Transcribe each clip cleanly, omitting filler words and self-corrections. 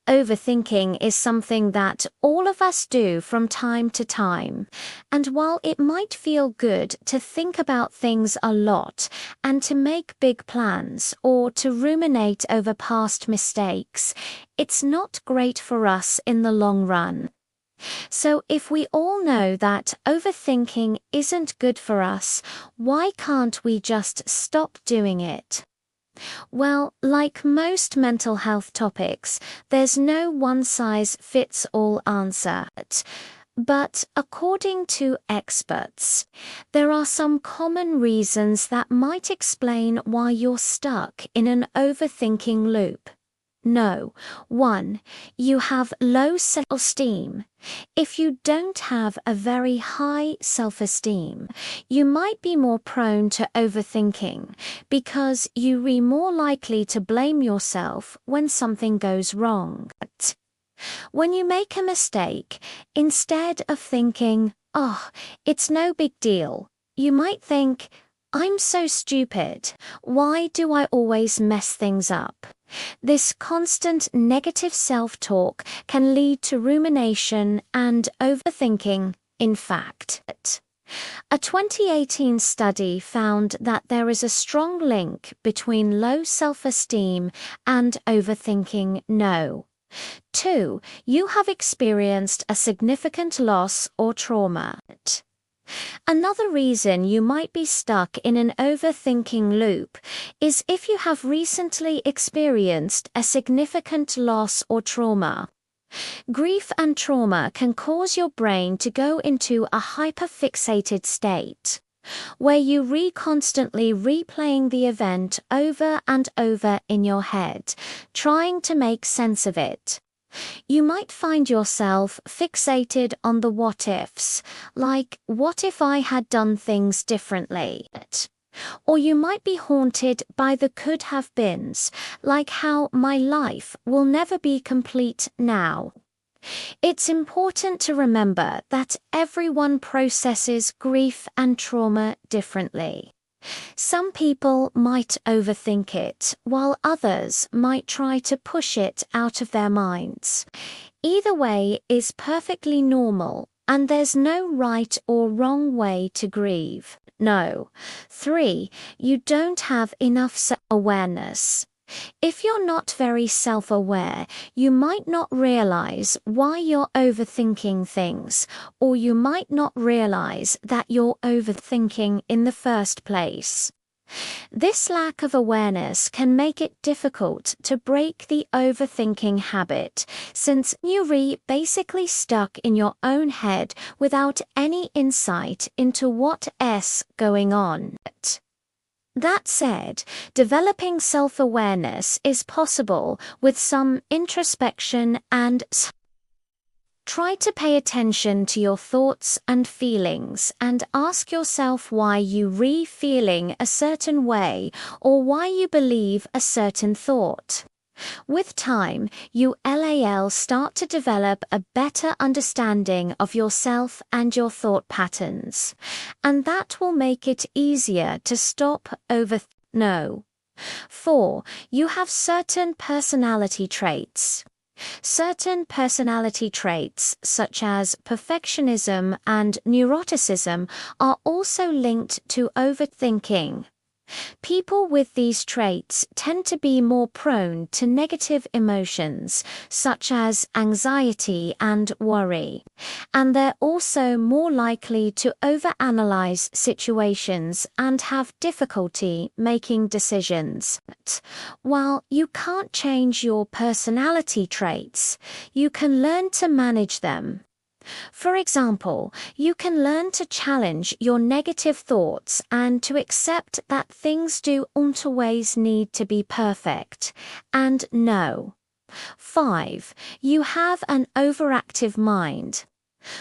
Overthinking is something that all of us do from time to time, and while it might feel good to think about things a lot and to make big plans or to ruminate over past mistakes, it's not great for us in the long run. So if we all know that overthinking isn't good for us, why can't we just stop doing it? Well, like most mental health topics, there's no one-size-fits-all answer. But according to experts, there are some common reasons that might explain why you're stuck in an overthinking loop. No. 1. You have low self-esteem. If you don't have a very high self-esteem, you might be more prone to overthinking because you're more likely to blame yourself when something goes wrong. When you make a mistake, instead of thinking, "Oh, it's no big deal," you might think, "I'm so stupid. Why do I always mess things up?" This constant negative self-talk can lead to rumination and overthinking. In fact, a 2018 study found that there is a strong link between low self-esteem and overthinking. No. 2. You have experienced a significant loss or trauma. Another reason you might be stuck in an overthinking loop is if you have recently experienced a significant loss or trauma. Grief and trauma can cause your brain to go into a hyperfixated state, where you constantly replaying the event over and over in your head, trying to make sense of it. You might find yourself fixated on the what-ifs, like, what if I had done things differently? Or you might be haunted by the could-have-beens, like how my life will never be complete now. It's important to remember that everyone processes grief and trauma differently. Some people might overthink it, while others might try to push it out of their minds. Either way is perfectly normal, and there's no right or wrong way to grieve. No. 3. You don't have enough self-awareness. If you're not very self-aware, you might not realize why you're overthinking things, or you might not realize that you're overthinking in the first place. This lack of awareness can make it difficult to break the overthinking habit, since you're basically stuck in your own head without any insight into what's going on. That said, developing self-awareness is possible with some introspection and try to pay attention to your thoughts and feelings and ask yourself why you're feeling a certain way or why you believe a certain thought. With time, you'll start to develop a better understanding of yourself and your thought patterns, and that will make it easier to stop No. 4. You have certain personality traits. Certain personality traits, such as perfectionism and neuroticism, are also linked to overthinking. People with these traits tend to be more prone to negative emotions, such as anxiety and worry, and they're also more likely to overanalyze situations and have difficulty making decisions. While you can't change your personality traits, you can learn to manage them. For example, you can learn to challenge your negative thoughts and to accept that things don't always need to be perfect. And no. 5. You have an overactive mind.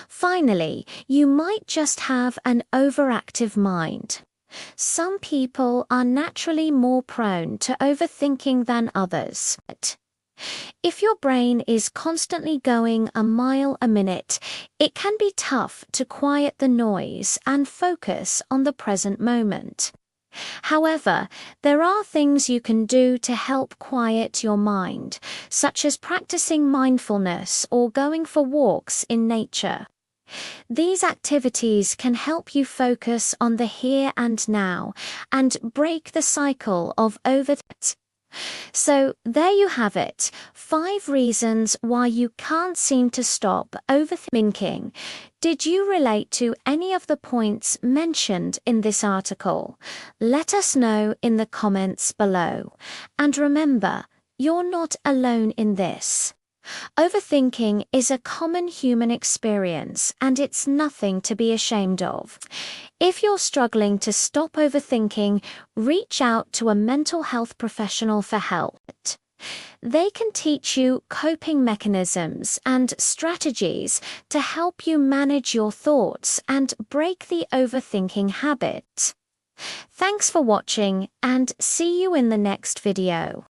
Finally, you might just have an overactive mind. Some people are naturally more prone to overthinking than others. If your brain is constantly going a mile a minute, it can be tough to quiet the noise and focus on the present moment. However, there are things you can do to help quiet your mind, such as practicing mindfulness or going for walks in nature. These activities can help you focus on the here and now and break the cycle of overthinking. So, there you have it, 5 reasons why you can't seem to stop overthinking. Did you relate to any of the points mentioned in this article? Let us know in the comments below. And remember, you're not alone in this. Overthinking is a common human experience, and it's nothing to be ashamed of. If you're struggling to stop overthinking, reach out to a mental health professional for help. They can teach you coping mechanisms and strategies to help you manage your thoughts and break the overthinking habit. Thanks for watching, and see you in the next video.